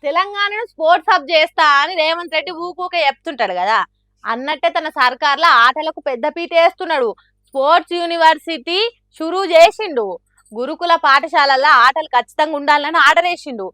తెలంగాణను sports hub చేస్తా అని రేవంత్ రెడ్డి ఊకూకే చెప్తుంటాడు కదా. అన్నట్టే తన సర్కార్లో ఆటలకు పెద్దపీట వేస్తున్నాడు. స్పోర్ట్స్ యూనివర్సిటీ షురూ చేసిండు. గురుకుల పాఠశాలల్లో ఆటలు ఖచ్చితంగా ఉండాలని ఆర్డర్ వేసిండు.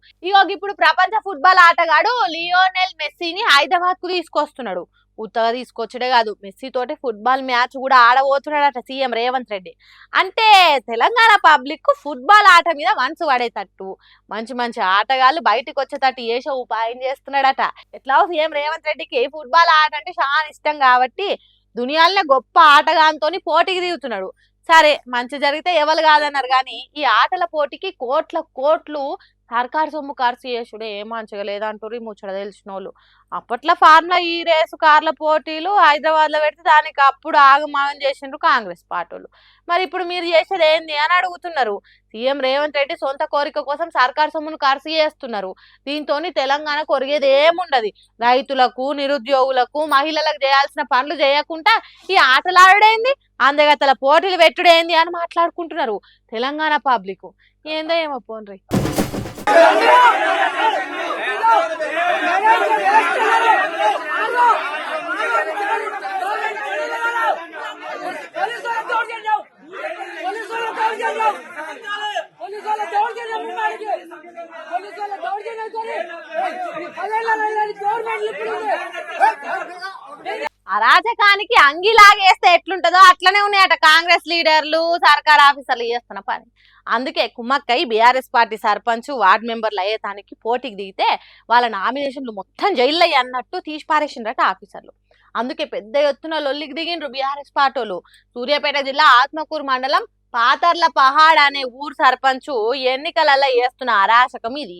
ఇప్పుడు ప్రపంచ ఫుట్బాల్ ఆటగాడు లియోనెల్ మెస్సీని హైదరాబాద్ కు తీసుకొస్తున్నాడు. ఉత్తగా తీసుకొచ్చడే కాదు, మెస్సీ తోటి ఫుట్బాల్ మ్యాచ్ కూడా ఆడబోతున్నాడట సీఎం రేవంత్ రెడ్డి. అంటే తెలంగాణ పబ్లిక్ కు ఫుట్బాల్ ఆట మీద మనసు పడేటట్టు, మంచి మంచి ఆటగాళ్ళు బయటకు వచ్చేటట్టు చేసే ఉపాయం చేస్తున్నాడట. ఎట్లా సీఎం రేవంత్ రెడ్డికి ఫుట్బాల్ ఆట అంటే చాలా ఇష్టం కాబట్టి దునియాలోనే గొప్ప ఆటగాంతోని పోటీకి దిగుతున్నాడు. సరే, మంచి జరిగితే ఎవరు కాదన్నారు కానీ ఈ ఆటల పోటీకి కోట్ల కోట్లు సర్కారు సొమ్ము ఖర్చు చేసుడే ఏం మంచిగా లేదంటారు ఈ ముచ్చట తెలిసిన వాళ్ళు. అప్పట్లో ఫార్ములా ఈ రేసు కార్ల పోటీలు హైదరాబాద్ లో పెడితే దానికి అప్పుడు ఆగమాగం చేసిండ్రు కాంగ్రెస్ పార్టీలు. మరి ఇప్పుడు మీరు చేసేది ఏంది అని అడుగుతున్నారు. సీఎం రేవంత్ రెడ్డి సొంత కోరిక కోసం సర్కారు సొమ్మును ఖర్చు చేస్తున్నారు. దీంతో తెలంగాణ కొరిగేది ఏముండదు. రైతులకు, నిరుద్యోగులకు, మహిళలకు చేయాల్సిన పనులు చేయకుండా ఈ ఆటలాడేంది, అందగతల పోటీలు పెట్టుడేంది అని మాట్లాడుకుంటున్నారు తెలంగాణ పబ్లిక్. ఏందో ఏమో పోన్రి. అరాచకానికి అంగిలాగేస్తే ఎట్లుంటదో అట్లనే ఉన్నాయట కాంగ్రెస్ లీడర్లు, సర్కార్ ఆఫీసర్లు చేస్తున్న పని. అందుకే కుమ్మక్కై బీఆర్ఎస్ పార్టీ సర్పంచ్, వార్డు మెంబర్లు అయ్యేదానికి పోటీకి దిగితే వాళ్ళ నామినేషన్లు మొత్తం జైల్లో అన్నట్టు తీసి పారేసిండ్రట ఆఫీసర్లు. అందుకే పెద్ద ఎత్తున లొల్లికి దిగిండ్రు బీఆర్ఎస్ పార్టీలు. సూర్యాపేట జిల్లా ఆత్మకూరు మండలం పాతర్ల పహాడ్ అనే ఊరు సర్పంచ్ ఎన్నికలలో చేస్తున్న అరాచకం ఇది.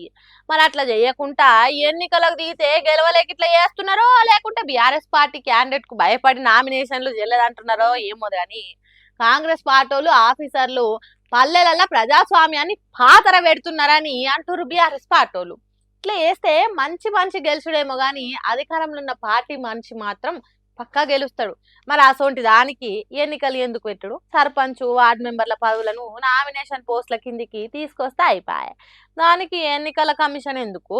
మరి అట్లా చేయకుండా ఎన్నికలకు దిగితే గెలవలేక ఇట్లా చేస్తున్నారో, లేకుంటే బీఆర్ఎస్ పార్టీ క్యాండిడేట్ కు భయపడి నామినేషన్లు చెల్లదంటున్నారో ఏమో కానీ కాంగ్రెస్ పార్టీలు, ఆఫీసర్లు పల్లెలలో ప్రజాస్వామ్యాన్ని పాతర పెడుతున్నారని అంటారు బీఆర్ఎస్ పార్టీలు. ఇట్లా చేస్తే మంచి మంచి గెలుచుడేమో గాని అధికారంలో ఉన్న పార్టీ మనిషి మాత్రం పక్కా గెలుస్తాడు. మరి అసోంటి దానికి ఎన్నికలు ఎందుకు పెట్టుడు? సర్పంచ్, వార్డు మెంబర్ల పదవులను నామినేషన్ పోస్టుల కిందికి తీసుకొస్తే అయిపోయాయి. దానికి ఎన్నికల కమిషన్ ఎందుకు?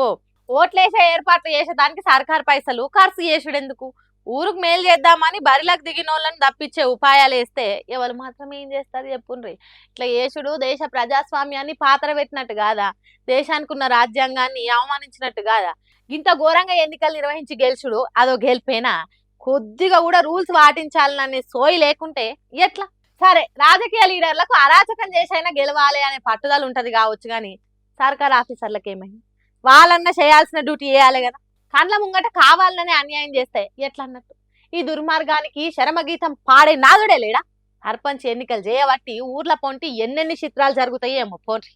ఓట్లేసే ఏర్పాట్లు చేసేదానికి సర్కార్ పైసలు ఖర్చు చేసుడు ఎందుకు? ఊరుకు మేలు చేద్దామని బరిలకు దిగిన వాళ్ళని తప్పించే ఉపాయాలు వేస్తే ఎవరు మాత్రం ఏం చేస్తారు చెప్పుండ్రి. ఇట్లా చేసుడు దేశ ప్రజాస్వామ్యాన్ని పాతర పెట్టినట్టు కాదా? దేశానికి ఉన్న రాజ్యాంగాన్ని అవమానించినట్టు కాదా? ఇంత ఘోరంగా ఎన్నికలు నిర్వహించి గెలుచుడు అదో గెలిపేనా? కొద్దిగా కూడా రూల్స్ పాటించాలనే సోయి లేకుంటే ఎట్లా? సరే, రాజకీయ లీడర్లకు అరాచకం చేసైనా గెలవాలి అనే పట్టుదల ఉంటది కావచ్చు కానీ సర్కార్ ఆఫీసర్లకు ఏమైంది? వాళ్ళన్నా చేయాల్సిన డ్యూటీ చేయాలి కదా. కండ్ల ముంగట కావాలనే అన్యాయం చేస్తే ఎట్లా అన్నట్టు? ఈ దుర్మార్గానికి శరమగీతం పాడే నాదుడే లేడా? సర్పంచ్ ఎన్నికలు చేయబట్టి ఊర్ల పొంటి ఎన్నెన్ని చిత్రాలు జరుగుతాయి ఏమో పోండి.